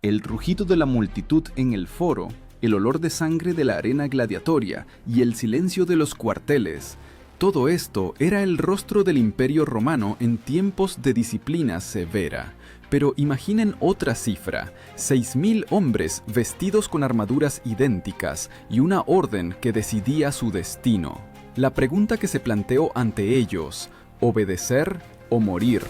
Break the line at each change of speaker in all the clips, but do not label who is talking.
El rugido de la multitud en el foro, el olor de sangre de la arena gladiatoria y el silencio de los cuarteles. Todo esto era el rostro del Imperio Romano en tiempos de disciplina severa. Pero imaginen otra cifra: 6.000 hombres vestidos con armaduras idénticas y una orden que decidía su destino. La pregunta que se planteó ante ellos: ¿obedecer o morir?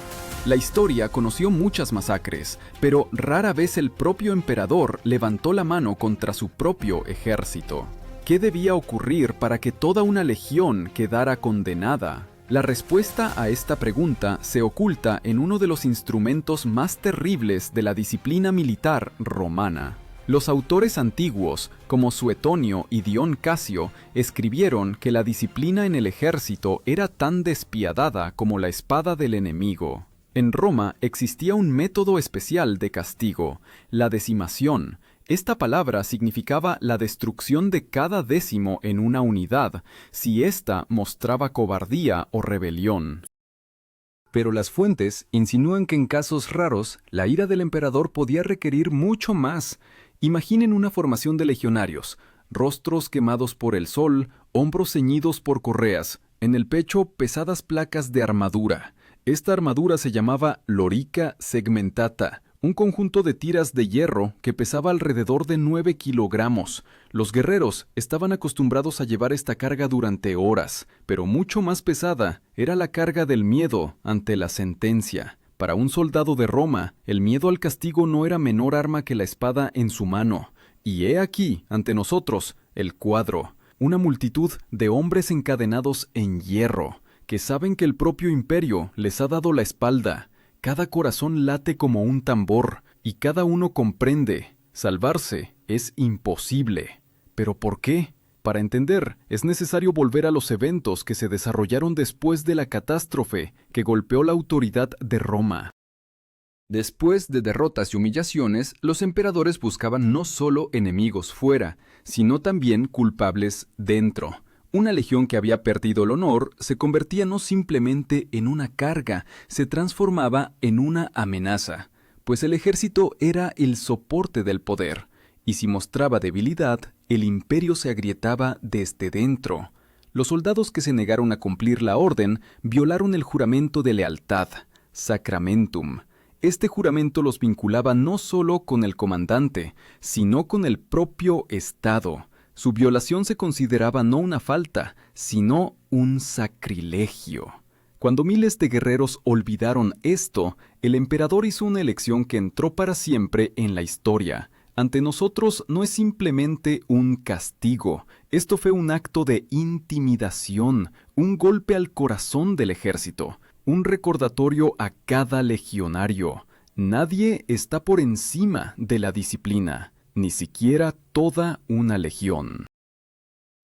La historia conoció muchas masacres, pero rara vez el propio emperador levantó la mano contra su propio ejército. ¿Qué debía ocurrir para que toda una legión quedara condenada? La respuesta a esta pregunta se oculta en uno de los instrumentos más terribles de la disciplina militar romana. Los autores antiguos, como Suetonio y Dion Casio, escribieron que la disciplina en el ejército era tan despiadada como la espada del enemigo. En Roma existía un método especial de castigo: la decimación. Esta palabra significaba la destrucción de cada décimo en una unidad, si ésta mostraba cobardía o rebelión.
Pero las fuentes insinúan que en casos raros, la ira del emperador podía requerir mucho más. Imaginen una formación de legionarios: rostros quemados por el sol, hombros ceñidos por correas, en el pecho pesadas placas de armadura. Esta armadura se llamaba lorica segmentata, un conjunto de tiras de hierro que pesaba alrededor de 9 kilogramos. Los guerreros estaban acostumbrados a llevar esta carga durante horas, pero mucho más pesada era la carga del miedo ante la sentencia. Para un soldado de Roma, el miedo al castigo no era menor arma que la espada en su mano. Y he aquí, ante nosotros, el cuadro: una multitud de hombres encadenados en hierro, que saben que el propio imperio les ha dado la espalda. Cada corazón late como un tambor, y cada uno comprende: salvarse es imposible. ¿Pero por qué? Para entender, es necesario volver a los eventos que se desarrollaron después de la catástrofe que golpeó la autoridad de Roma.
Después de derrotas y humillaciones, los emperadores buscaban no solo enemigos fuera, sino también culpables dentro. Una legión que había perdido el honor se convertía no simplemente en una carga, se transformaba en una amenaza, pues el ejército era el soporte del poder, y si mostraba debilidad, el imperio se agrietaba desde dentro. Los soldados que se negaron a cumplir la orden violaron el juramento de lealtad, sacramentum. Este juramento los vinculaba no solo con el comandante, sino con el propio Estado. Su violación se consideraba no una falta, sino un sacrilegio. Cuando miles de guerreros olvidaron esto, el emperador hizo una elección que entró para siempre en la historia. Ante nosotros no es simplemente un castigo, esto fue un acto de intimidación, un golpe al corazón del ejército, un recordatorio a cada legionario: nadie está por encima de la disciplina, ni siquiera toda una legión.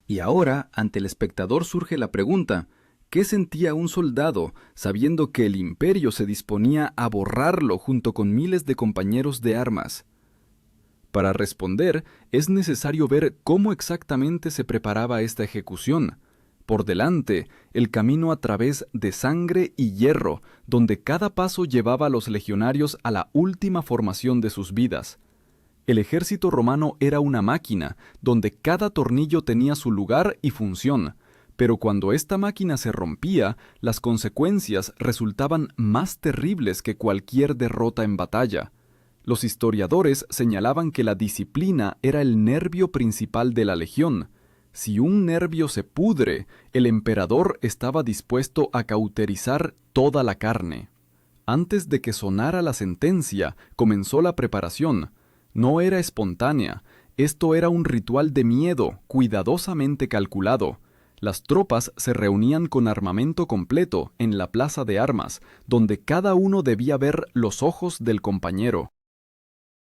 Y ahora, ante el espectador surge la pregunta: ¿qué sentía un soldado sabiendo que el imperio se disponía a borrarlo junto con miles de compañeros de armas? Para responder, es necesario ver cómo exactamente se preparaba esta ejecución. Por delante, el camino a través de sangre y hierro, donde cada paso llevaba a los legionarios a la última formación de sus vidas. El ejército romano era una máquina, donde cada tornillo tenía su lugar y función, pero cuando esta máquina se rompía, las consecuencias resultaban más terribles que cualquier derrota en batalla. Los historiadores señalaban que la disciplina era el nervio principal de la legión. Si un nervio se pudre, el emperador estaba dispuesto a cauterizar toda la carne. Antes de que sonara la sentencia, comenzó la preparación. No era espontánea, esto era un ritual de miedo cuidadosamente calculado. Las tropas se reunían con armamento completo en la plaza de armas, donde cada uno debía ver los ojos del compañero.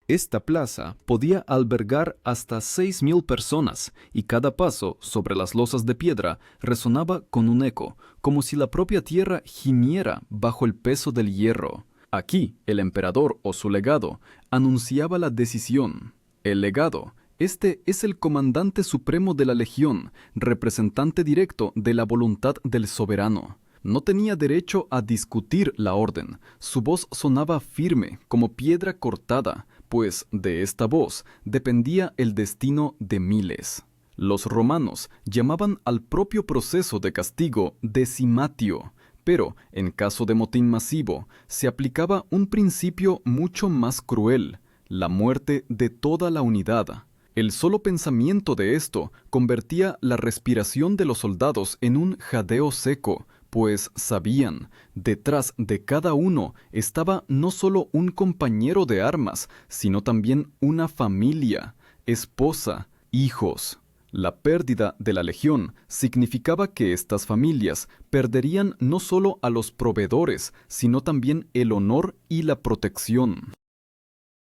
Esta plaza podía albergar hasta 6.000 personas, y cada paso sobre las losas de piedra resonaba con un eco, como si la propia tierra gimiera bajo el peso del hierro. Aquí, el emperador o su legado anunciaba la decisión. El legado, este es el comandante supremo de la legión, representante directo de la voluntad del soberano. No tenía derecho a discutir la orden. Su voz sonaba firme, como piedra cortada, pues de esta voz dependía el destino de miles. Los romanos llamaban al propio proceso de castigo decimatio, pero en caso de motín masivo se aplicaba un principio mucho más cruel, la muerte de toda la unidad. El solo pensamiento de esto convertía la respiración de los soldados en un jadeo seco, pues sabían, detrás de cada uno estaba no solo un compañero de armas, sino también una familia, esposa, hijos. La pérdida de la legión significaba que estas familias perderían no solo a los proveedores, sino también el honor y la protección.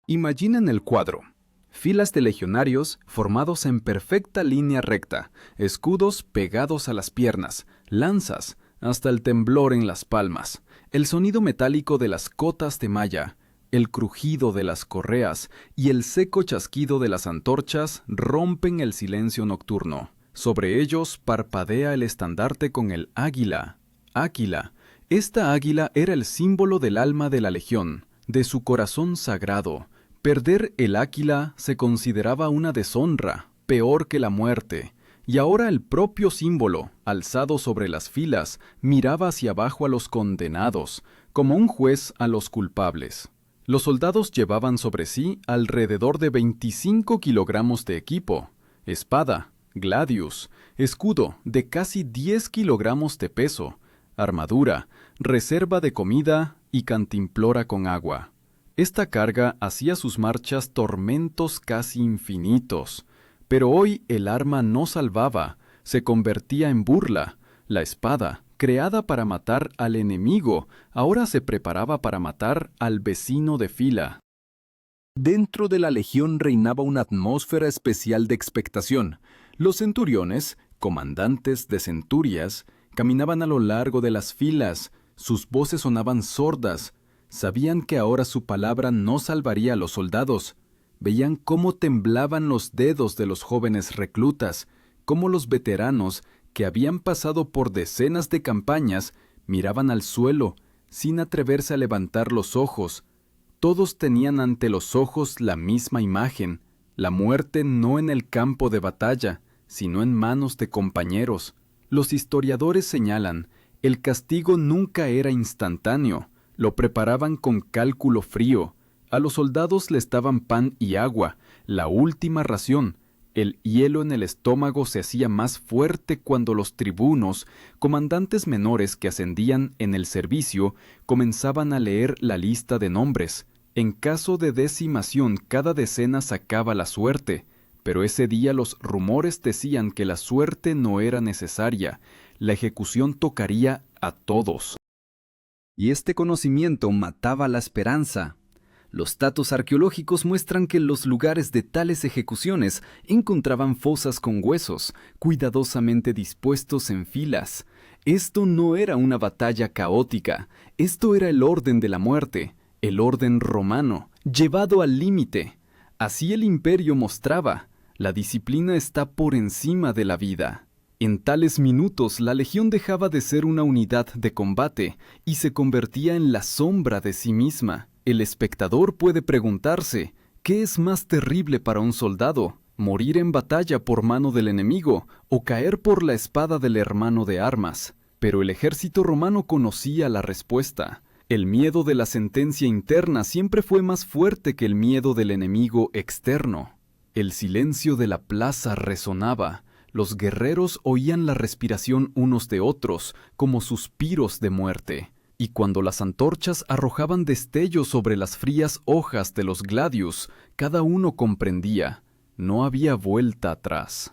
Imaginen el cuadro. Filas de legionarios formados en perfecta línea recta, escudos pegados a las piernas, lanzas, hasta el temblor en las palmas, el sonido metálico de las cotas de malla, el crujido de las correas y el seco chasquido de las antorchas rompen el silencio nocturno. Sobre ellos parpadea el estandarte con el águila. Águila. Esta águila era el símbolo del alma de la legión, de su corazón sagrado. Perder el águila se consideraba una deshonra, peor que la muerte, y ahora el propio símbolo, alzado sobre las filas, miraba hacia abajo a los condenados, como un juez a los culpables. Los soldados llevaban sobre sí alrededor de 25 kilogramos de equipo, espada, gladius, escudo de casi 10 kilogramos de peso, armadura, reserva de comida y cantimplora con agua. Esta carga hacía sus marchas tormentos casi infinitos, pero hoy el arma no salvaba, se convertía en burla. La espada, creada para matar al enemigo, ahora se preparaba para matar al vecino de fila.
Dentro de la legión reinaba una atmósfera especial de expectación. Los centuriones, comandantes de centurias, caminaban a lo largo de las filas, sus voces sonaban sordas. Sabían que ahora su palabra no salvaría a los soldados. Veían cómo temblaban los dedos de los jóvenes reclutas, cómo los veteranos, que habían pasado por decenas de campañas, miraban al suelo, sin atreverse a levantar los ojos. Todos tenían ante los ojos la misma imagen, la muerte no en el campo de batalla, sino en manos de compañeros. Los historiadores señalan, el castigo nunca era instantáneo. Lo preparaban con cálculo frío. A los soldados les daban pan y agua, la última ración. El hielo en el estómago se hacía más fuerte cuando los tribunos, comandantes menores que ascendían en el servicio, comenzaban a leer la lista de nombres. En caso de decimación, cada decena sacaba la suerte, pero ese día los rumores decían que la suerte no era necesaria. La ejecución tocaría a todos.
Y este conocimiento mataba la esperanza. Los datos arqueológicos muestran que en los lugares de tales ejecuciones encontraban fosas con huesos, cuidadosamente dispuestos en filas. Esto no era una batalla caótica, esto era el orden de la muerte, el orden romano, llevado al límite. Así el imperio mostraba, la disciplina está por encima de la vida. En tales minutos la legión dejaba de ser una unidad de combate y se convertía en la sombra de sí misma. El espectador puede preguntarse, ¿qué es más terrible para un soldado? ¿Morir en batalla por mano del enemigo o caer por la espada del hermano de armas? Pero el ejército romano conocía la respuesta. El miedo de la sentencia interna siempre fue más fuerte que el miedo del enemigo externo. El silencio de la plaza resonaba. Los guerreros oían la respiración unos de otros, como suspiros de muerte, y cuando las antorchas arrojaban destellos sobre las frías hojas de los gladius, cada uno comprendía, no había vuelta atrás.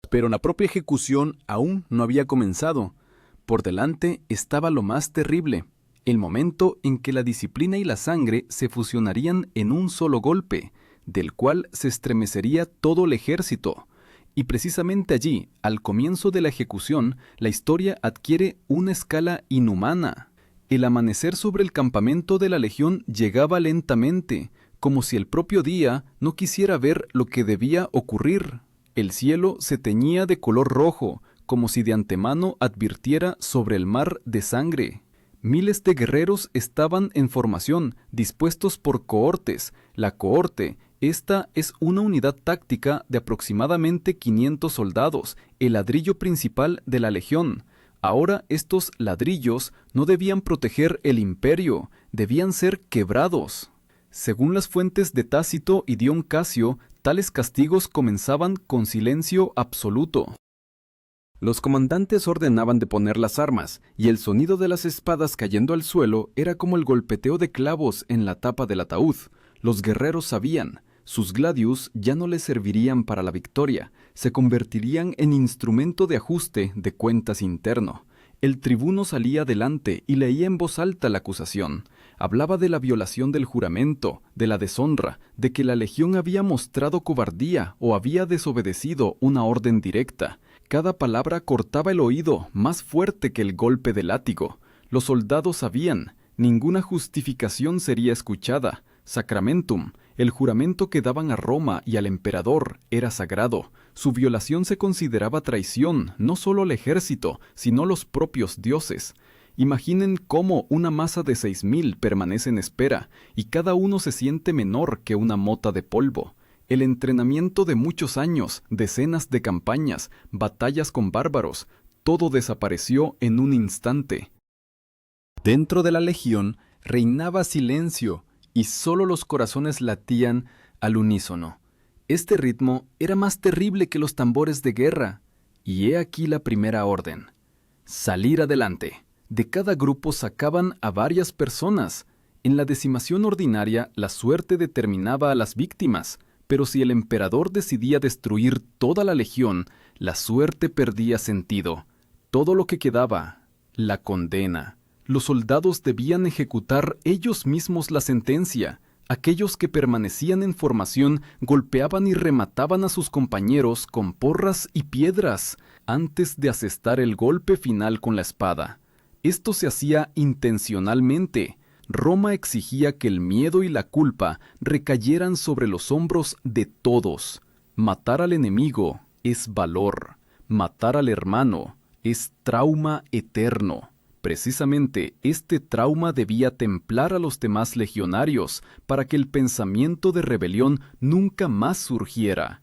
Pero la propia ejecución aún no había comenzado. Por delante estaba lo más terrible, el momento en que la disciplina y la sangre se fusionarían en un solo golpe, del cual se estremecería todo el ejército. Y precisamente allí, al comienzo de la ejecución, la historia adquiere una escala inhumana. El amanecer sobre el campamento de la legión llegaba lentamente, como si el propio día no quisiera ver lo que debía ocurrir. El cielo se teñía de color rojo, como si de antemano advirtiera sobre el mar de sangre. Miles de guerreros estaban en formación, dispuestos por cohortes. La cohorte, esta es una unidad táctica de aproximadamente 500 soldados, el ladrillo principal de la legión. Ahora estos ladrillos no debían proteger el imperio, debían ser quebrados. Según las fuentes de Tácito y Dion Casio, tales castigos comenzaban con silencio absoluto.
Los comandantes ordenaban de poner las armas, y el sonido de las espadas cayendo al suelo era como el golpeteo de clavos en la tapa del ataúd. Los guerreros sabían, sus gladius ya no les servirían para la victoria, se convertirían en instrumento de ajuste de cuentas interno. El tribuno salía adelante y leía en voz alta la acusación. Hablaba de la violación del juramento, de la deshonra, de que la legión había mostrado cobardía o había desobedecido una orden directa. Cada palabra cortaba el oído más fuerte que el golpe de látigo. Los soldados sabían, ninguna justificación sería escuchada. Sacramentum, el juramento que daban a Roma y al emperador, era sagrado. Su violación se consideraba traición, no solo al ejército, sino los propios dioses. Imaginen cómo una masa de 6.000 permanece en espera, y cada uno se siente menor que una mota de polvo. El entrenamiento de muchos años, decenas de campañas, batallas con bárbaros, todo desapareció en un instante.
Dentro de la legión reinaba silencio, y solo los corazones latían al unísono. Este ritmo era más terrible que los tambores de guerra, y he aquí la primera orden: salir adelante. De cada grupo sacaban a varias personas. En la decimación ordinaria, la suerte determinaba a las víctimas, pero si el emperador decidía destruir toda la legión, la suerte perdía sentido. Todo lo que quedaba, la condena. Los soldados debían ejecutar ellos mismos la sentencia. Aquellos que permanecían en formación golpeaban y remataban a sus compañeros con porras y piedras antes de asestar el golpe final con la espada. Esto se hacía intencionalmente. Roma exigía que el miedo y la culpa recayeran sobre los hombros de todos. Matar al enemigo es valor. Matar al hermano es trauma eterno. Precisamente este trauma debía templar a los demás legionarios para que el pensamiento de rebelión nunca más surgiera.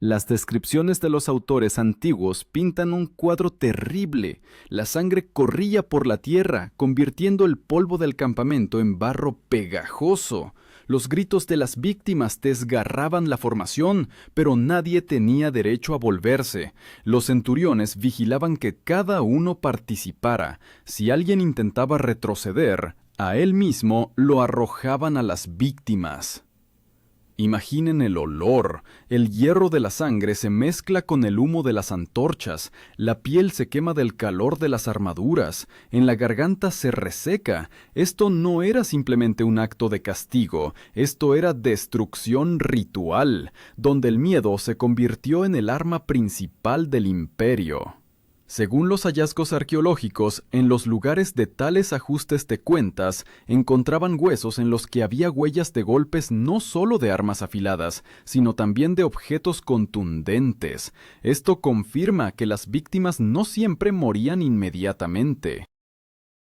Las descripciones de los autores antiguos pintan un cuadro terrible. La sangre corría por la tierra, convirtiendo el polvo del campamento en barro pegajoso. Los gritos de las víctimas desgarraban la formación, pero nadie tenía derecho a volverse. Los centuriones vigilaban que cada uno participara. Si alguien intentaba retroceder, a él mismo lo arrojaban a las víctimas. Imaginen el olor. El hierro de la sangre se mezcla con el humo de las antorchas. La piel se quema del calor de las armaduras. En la garganta se reseca. Esto no era simplemente un acto de castigo. Esto era destrucción ritual, donde el miedo se convirtió en el arma principal del imperio. Según los hallazgos arqueológicos, en los lugares de tales ajustes de cuentas, encontraban huesos en los que había huellas de golpes no solo de armas afiladas, sino también de objetos contundentes. Esto confirma que las víctimas no siempre morían inmediatamente.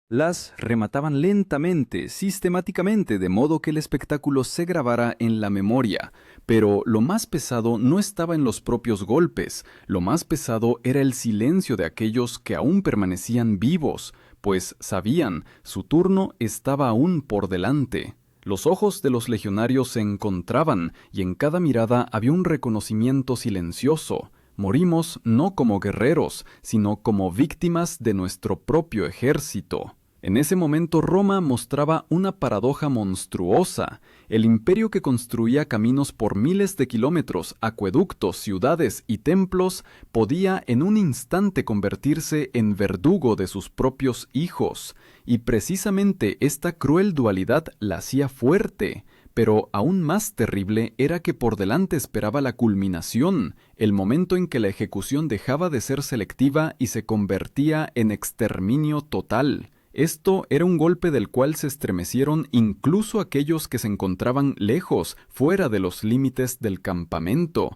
Las remataban lentamente, sistemáticamente, de modo que el espectáculo se grabara en la memoria. Pero lo más pesado no estaba en los propios golpes, lo más pesado era el silencio de aquellos que aún permanecían vivos, pues sabían, su turno estaba aún por delante. Los ojos de los legionarios se encontraban, y en cada mirada había un reconocimiento silencioso. Morimos no como guerreros, sino como víctimas de nuestro propio ejército. En ese momento Roma mostraba una paradoja monstruosa. El imperio que construía caminos por miles de kilómetros, acueductos, ciudades y templos, podía en un instante convertirse en verdugo de sus propios hijos. Y precisamente esta cruel dualidad la hacía fuerte. Pero aún más terrible era que por delante esperaba la culminación, el momento en que la ejecución dejaba de ser selectiva y se convertía en exterminio total. Esto era un golpe del cual se estremecieron incluso aquellos que se encontraban lejos, fuera de los límites del campamento.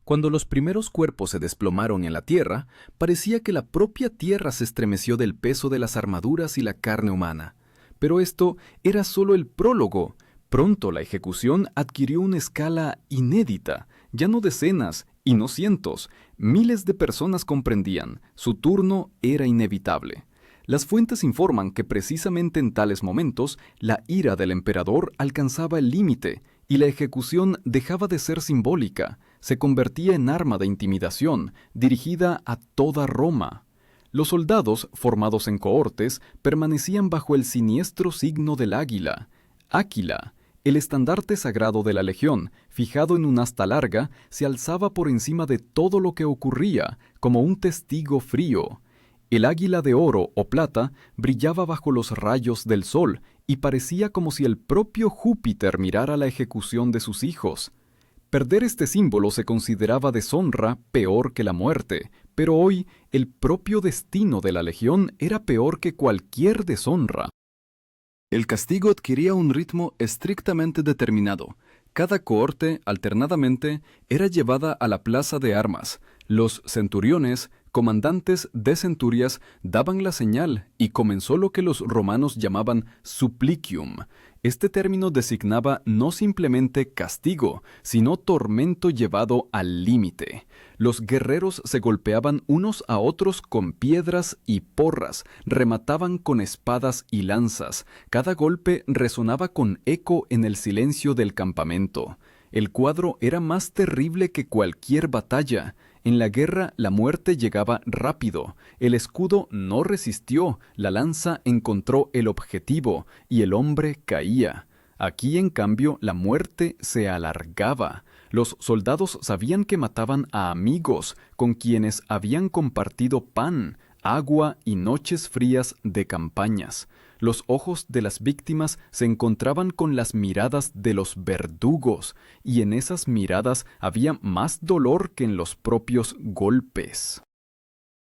Cuando los primeros cuerpos se desplomaron en la tierra, parecía que la propia tierra se estremeció del peso de las armaduras y la carne humana. Pero esto era solo el prólogo. Pronto la ejecución adquirió una escala inédita. Ya no decenas, y no cientos, miles de personas comprendían. Su turno era inevitable. Las fuentes informan que precisamente en tales momentos, la ira del emperador alcanzaba el límite, y la ejecución dejaba de ser simbólica, se convertía en arma de intimidación, dirigida a toda Roma. Los soldados, formados en cohortes, permanecían bajo el siniestro signo del águila. Áquila, el estandarte sagrado de la legión, fijado en un asta larga, se alzaba por encima de todo lo que ocurría, como un testigo frío. El águila de oro o plata brillaba bajo los rayos del sol y parecía como si el propio Júpiter mirara la ejecución de sus hijos. Perder este símbolo se consideraba deshonra peor que la muerte, pero hoy el propio destino de la legión era peor que cualquier deshonra.
El castigo adquiría un ritmo estrictamente determinado. Cada cohorte, alternadamente, era llevada a la plaza de armas. Los centuriones, comandantes de centurias, daban la señal y comenzó lo que los romanos llamaban supplicium. Este término designaba no simplemente castigo, sino tormento llevado al límite. Los guerreros se golpeaban unos a otros con piedras y porras, remataban con espadas y lanzas. Cada golpe resonaba con eco en el silencio del campamento. El cuadro era más terrible que cualquier batalla. En la guerra la muerte llegaba rápido, el escudo no resistió, la lanza encontró el objetivo y el hombre caía. Aquí, en cambio, la muerte se alargaba. Los soldados sabían que mataban a amigos con quienes habían compartido pan, agua y noches frías de campañas. Los ojos de las víctimas se encontraban con las miradas de los verdugos, y en esas miradas había más dolor que en los propios golpes.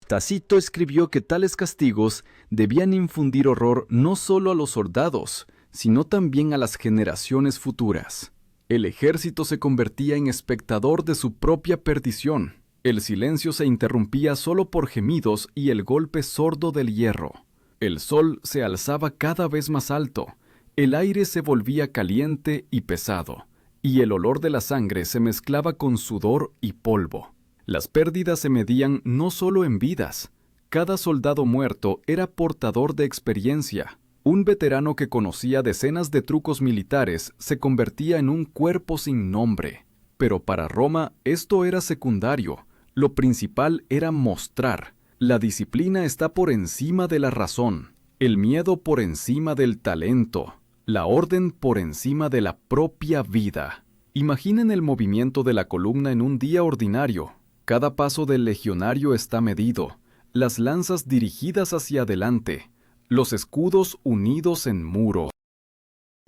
Tácito escribió que tales castigos debían infundir horror no solo a los soldados, sino también a las generaciones futuras. El ejército se convertía en espectador de su propia perdición. El silencio se interrumpía solo por gemidos y el golpe sordo del hierro. El sol se alzaba cada vez más alto, el aire se volvía caliente y pesado, y el olor de la sangre se mezclaba con sudor y polvo. Las pérdidas se medían no solo en vidas. Cada soldado muerto era portador de experiencia. Un veterano que conocía decenas de trucos militares se convertía en un cuerpo sin nombre. Pero para Roma esto era secundario. Lo principal era mostrar. La disciplina está por encima de la razón, el miedo por encima del talento, la orden por encima de la propia vida. Imaginen el movimiento de la columna en un día ordinario. Cada paso del legionario está medido, las lanzas dirigidas hacia adelante, los escudos unidos en muro.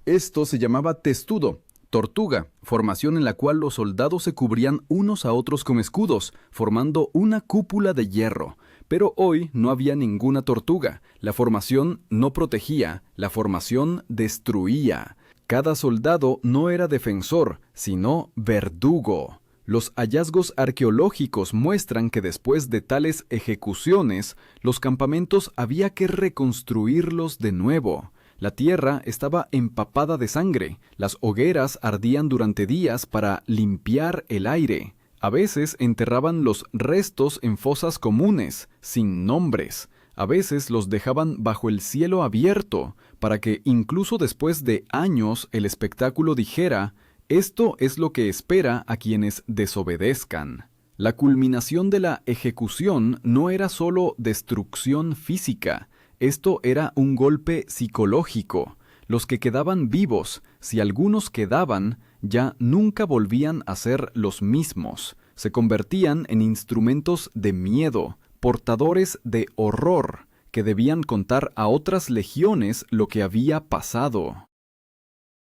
Esto se llamaba testudo, tortuga, formación en la cual los soldados se cubrían unos a otros con escudos, formando una cúpula de hierro. Pero hoy no había ninguna tortuga. La formación no protegía, la formación destruía. Cada soldado no era defensor, sino verdugo. Los hallazgos arqueológicos muestran que después de tales ejecuciones, los campamentos había que reconstruirlos de nuevo. La tierra estaba empapada de sangre, las hogueras ardían durante días para limpiar el aire. A veces enterraban los restos en fosas comunes, sin nombres. A veces los dejaban bajo el cielo abierto, para que incluso después de años el espectáculo dijera: esto es lo que espera a quienes desobedezcan. La culminación de la ejecución no era solo destrucción física, esto era un golpe psicológico. Los que quedaban vivos, si algunos quedaban, ya nunca volvían a ser los mismos. Se convertían en instrumentos de miedo, portadores de horror, que debían contar a otras legiones lo que había pasado.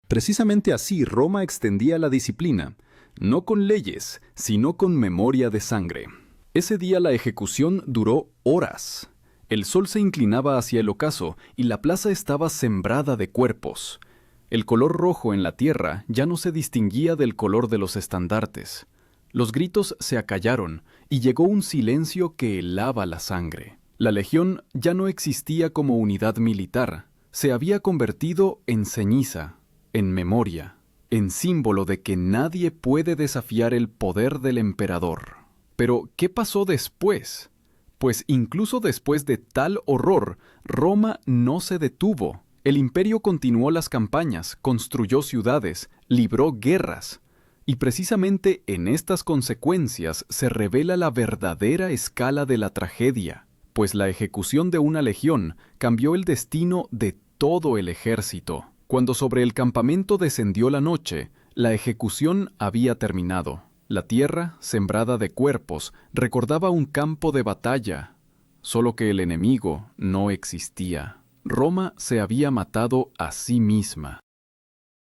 Precisamente así Roma extendía la disciplina, no con leyes, sino con memoria de sangre. Ese día la ejecución duró horas. El sol se inclinaba hacia el ocaso y la plaza estaba sembrada de cuerpos. El color rojo en la tierra ya no se distinguía del color de los estandartes.
Los gritos se acallaron y llegó un silencio que helaba la sangre. La legión ya no existía como unidad militar, se había convertido en ceniza, en memoria, en símbolo de que nadie puede desafiar el poder del emperador. Pero, ¿qué pasó después? Pues incluso después de tal horror, Roma no se detuvo. El imperio continuó las campañas, construyó ciudades, libró guerras. Y precisamente en estas consecuencias se revela la verdadera escala de la tragedia, pues la ejecución de una legión cambió el destino de todo el ejército. Cuando sobre el campamento descendió la noche, la ejecución había terminado. La tierra, sembrada de cuerpos, recordaba un campo de batalla, solo que el enemigo no existía. Roma se había matado a sí misma.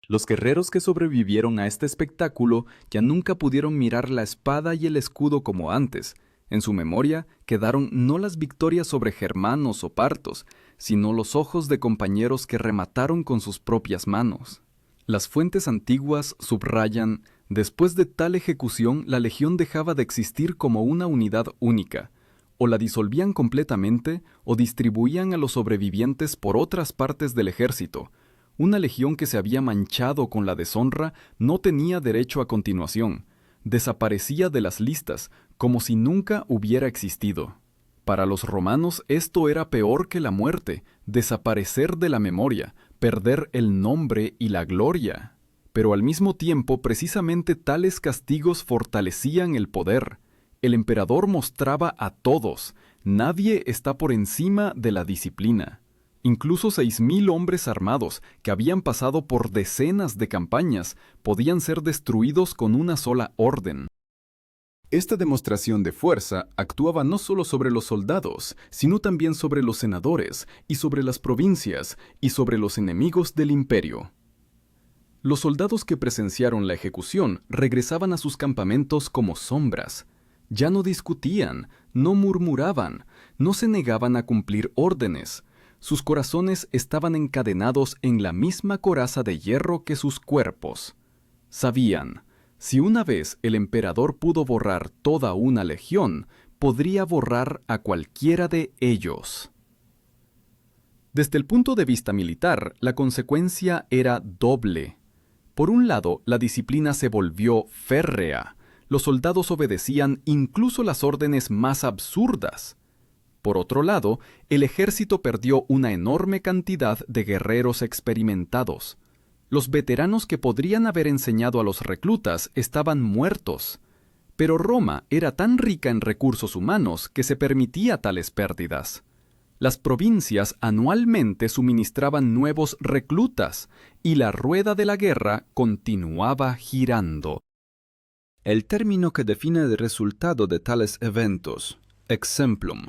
Los guerreros que sobrevivieron a este espectáculo ya nunca pudieron mirar la espada y el escudo como antes. En su memoria quedaron no las victorias sobre germanos o partos, sino los ojos de compañeros que remataron con sus propias manos. Las fuentes antiguas subrayan: después de tal ejecución, la legión dejaba de existir como una unidad única. O la disolvían completamente o distribuían a los sobrevivientes por otras partes del ejército. Una legión que se había manchado con la deshonra no tenía derecho a continuación. Desaparecía de las listas, como si nunca hubiera existido. Para los romanos esto era peor que la muerte, desaparecer de la memoria, perder el nombre y la gloria. Pero al mismo tiempo, precisamente tales castigos fortalecían el poder. El emperador mostraba a todos: nadie está por encima de la disciplina. Incluso 6.000 hombres armados, que habían pasado por decenas de campañas, podían ser destruidos con una sola orden. Esta demostración de fuerza actuaba no solo sobre los soldados, sino también sobre los senadores, y sobre las provincias, y sobre los enemigos del imperio. Los soldados que presenciaron la ejecución regresaban a sus campamentos como sombras. Ya no discutían, no murmuraban, no se negaban a cumplir órdenes. Sus corazones estaban encadenados en la misma coraza de hierro que sus cuerpos. Sabían: si una vez el emperador pudo borrar toda una legión, podría borrar a cualquiera de ellos. Desde el punto de vista militar, la consecuencia era doble. Por un lado, la disciplina se volvió férrea. Los soldados obedecían incluso las órdenes más absurdas. Por otro lado, el ejército perdió una enorme cantidad de guerreros experimentados. Los veteranos que podrían haber enseñado a los reclutas estaban muertos. Pero Roma era tan rica en recursos humanos que se permitía tales pérdidas. Las provincias anualmente suministraban nuevos reclutas y la rueda de la guerra continuaba girando. El término que define el resultado de tales eventos, exemplum.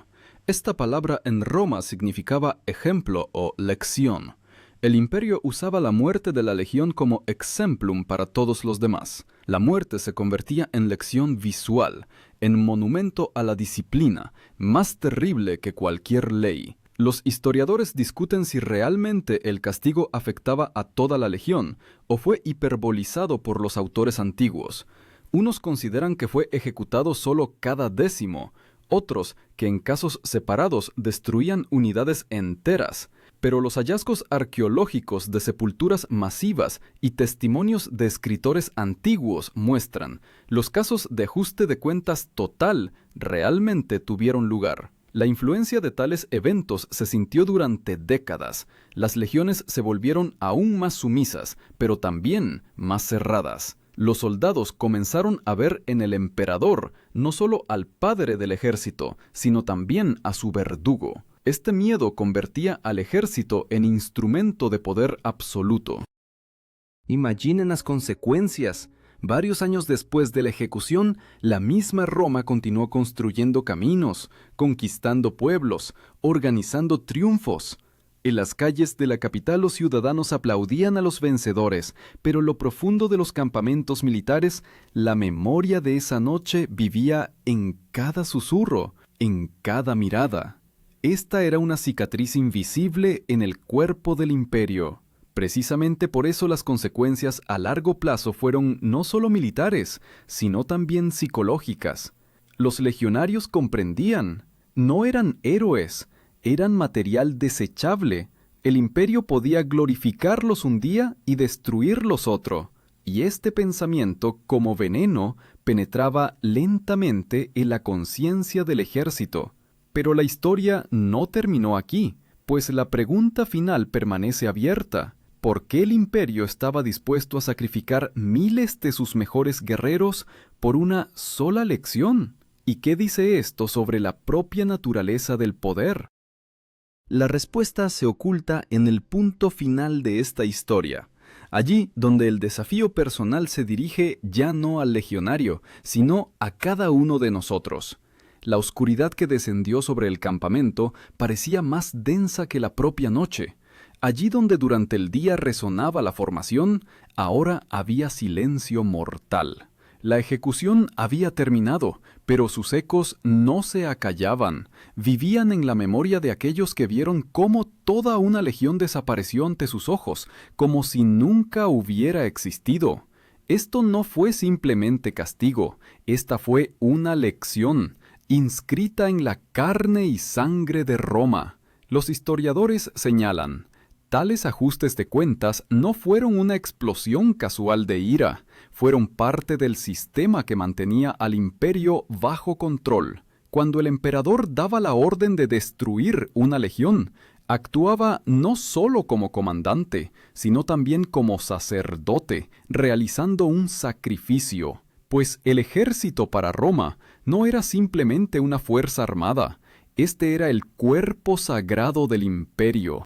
Esta palabra en Roma significaba ejemplo o lección. El imperio usaba la muerte de la legión como exemplum para todos los demás. La muerte se convertía en lección visual, en monumento a la disciplina, más terrible que cualquier ley. Los historiadores discuten si realmente el castigo afectaba a toda la legión o fue hiperbolizado por los autores antiguos. Unos consideran que fue ejecutado solo cada 10º, otros que en casos separados destruían unidades enteras, pero los hallazgos arqueológicos de sepulturas masivas y testimonios de escritores antiguos muestran: los casos de ajuste de cuentas total realmente tuvieron lugar. La influencia de tales eventos se sintió durante décadas. Las legiones se volvieron aún más sumisas, pero también más cerradas. Los soldados comenzaron a ver en el emperador no solo al padre del ejército, sino también a su verdugo. Este miedo convertía al ejército en instrumento de poder absoluto. Imaginen las consecuencias. Varios años después de la ejecución, la misma Roma continuó construyendo caminos, conquistando pueblos, organizando triunfos. En las calles de la capital los ciudadanos aplaudían a los vencedores, pero en lo profundo de los campamentos militares, la memoria de esa noche vivía en cada susurro, en cada mirada. Esta era una cicatriz invisible en el cuerpo del imperio, Precisamente por eso las consecuencias a largo plazo fueron no solo militares, sino también psicológicas. Los legionarios comprendían, no eran héroes, eran material desechable. El imperio podía glorificarlos un día y destruirlos otro. Y este pensamiento, como veneno, penetraba lentamente en la conciencia del ejército. Pero la historia no terminó aquí, pues la pregunta final permanece abierta. ¿Por qué el imperio estaba dispuesto a sacrificar miles de sus mejores guerreros por una sola lección? ¿Y qué dice esto sobre la propia naturaleza del poder? La respuesta se oculta en el punto final de esta historia, allí donde el desafío personal se dirige ya no al legionario, sino a cada uno de nosotros. La oscuridad que descendió sobre el campamento parecía más densa que la propia noche. Allí donde durante el día resonaba la formación, ahora había silencio mortal. La ejecución había terminado, pero sus ecos no se acallaban. Vivían en la memoria de aquellos que vieron cómo toda una legión desapareció ante sus ojos, como si nunca hubiera existido. Esto no fue simplemente castigo, esta fue una lección, inscrita en la carne y sangre de Roma. Los historiadores señalan: tales ajustes de cuentas no fueron una explosión casual de ira, fueron parte del sistema que mantenía al imperio bajo control. Cuando el emperador daba la orden de destruir una legión, actuaba no solo como comandante, sino también como sacerdote, realizando un sacrificio, pues el ejército para Roma no era simplemente una fuerza armada, este era el cuerpo sagrado del imperio.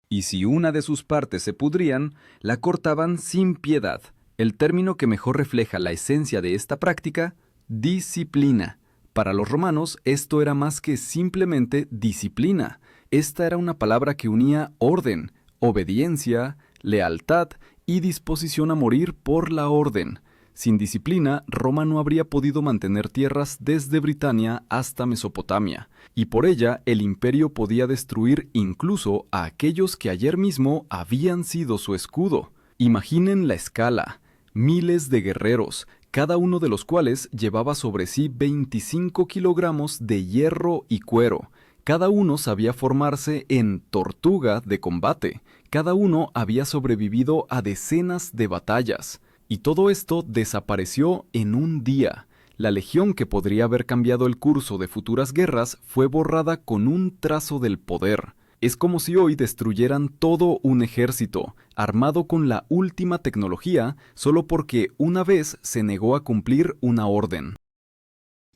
Y si una de sus partes se pudrían, la cortaban sin piedad. El término que mejor refleja la esencia de esta práctica, disciplina. Para los romanos esto era más que simplemente disciplina. Esta era una palabra que unía orden, obediencia, lealtad y disposición a morir por la orden. Sin disciplina, Roma no habría podido mantener tierras desde Britania hasta Mesopotamia, y por ella el imperio podía destruir incluso a aquellos que ayer mismo habían sido su escudo. Imaginen la escala: miles de guerreros, cada uno de los cuales llevaba sobre sí 25 kilogramos de hierro y cuero. Cada uno sabía formarse en tortuga de combate, cada uno había sobrevivido a decenas de batallas. Y todo esto desapareció en un día. La legión que podría haber cambiado el curso de futuras guerras fue borrada con un trazo del poder. Es como si hoy destruyeran todo un ejército, armado con la última tecnología, solo porque una vez se negó a cumplir una orden.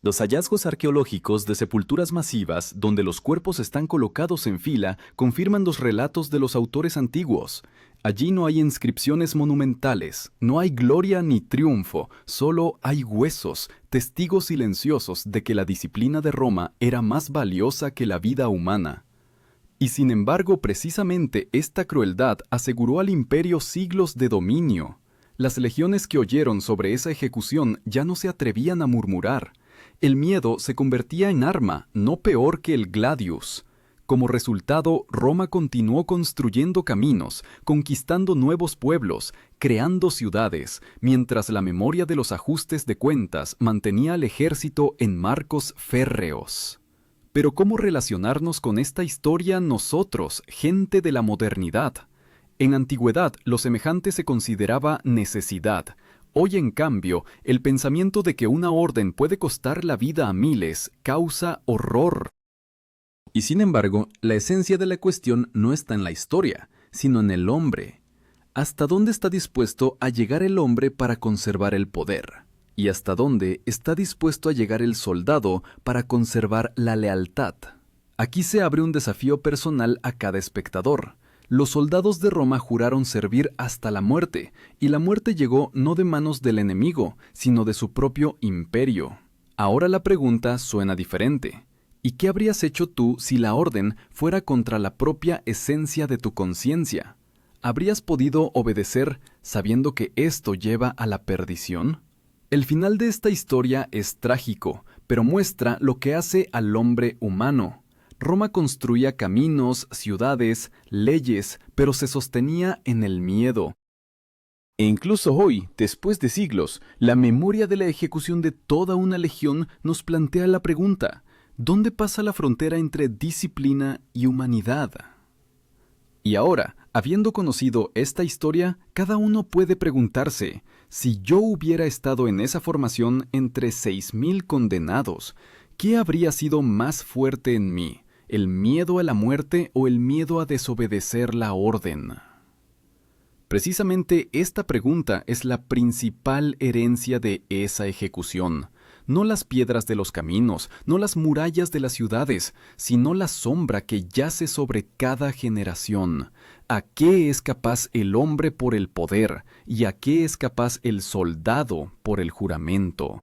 Los hallazgos arqueológicos de sepulturas masivas, donde los cuerpos están colocados en fila, confirman los relatos de los autores antiguos. Allí no hay inscripciones monumentales, no hay gloria ni triunfo, solo hay huesos, testigos silenciosos de que la disciplina de Roma era más valiosa que la vida humana. Y sin embargo, precisamente esta crueldad aseguró al imperio siglos de dominio. Las legiones que oyeron sobre esa ejecución ya no se atrevían a murmurar. El miedo se convertía en arma, no peor que el gladius. Como resultado, Roma continuó construyendo caminos, conquistando nuevos pueblos, creando ciudades, mientras la memoria de los ajustes de cuentas mantenía al ejército en marcos férreos. Pero ¿cómo relacionarnos con esta historia nosotros, gente de la modernidad? En antigüedad, lo semejante se consideraba necesidad. Hoy, en cambio, el pensamiento de que una orden puede costar la vida a miles causa horror. Y sin embargo, la esencia de la cuestión no está en la historia, sino en el hombre. ¿Hasta dónde está dispuesto a llegar el hombre para conservar el poder? ¿Y hasta dónde está dispuesto a llegar el soldado para conservar la lealtad? Aquí se abre un desafío personal a cada espectador. Los soldados de Roma juraron servir hasta la muerte, y la muerte llegó no de manos del enemigo, sino de su propio imperio. Ahora la pregunta suena diferente. ¿Y qué habrías hecho tú si la orden fuera contra la propia esencia de tu conciencia? ¿Habrías podido obedecer sabiendo que esto lleva a la perdición? El final de esta historia es trágico, pero muestra lo que hace al hombre humano. Roma construía caminos, ciudades, leyes, pero se sostenía en el miedo.
E incluso hoy, después de siglos, la memoria de la ejecución de toda una legión nos plantea la pregunta: ¿dónde pasa la frontera entre disciplina y humanidad? Y ahora, habiendo conocido esta historia, cada uno puede preguntarse: si yo hubiera estado en esa formación entre 6.000 condenados, ¿qué habría sido más fuerte en mí? ¿El miedo a la muerte o el miedo a desobedecer la orden? Precisamente esta pregunta es la principal herencia de esa ejecución. No las piedras de los caminos, no las murallas de las ciudades, sino la sombra que yace sobre cada generación. ¿A qué es capaz el hombre por el poder y a qué es capaz el soldado por el juramento?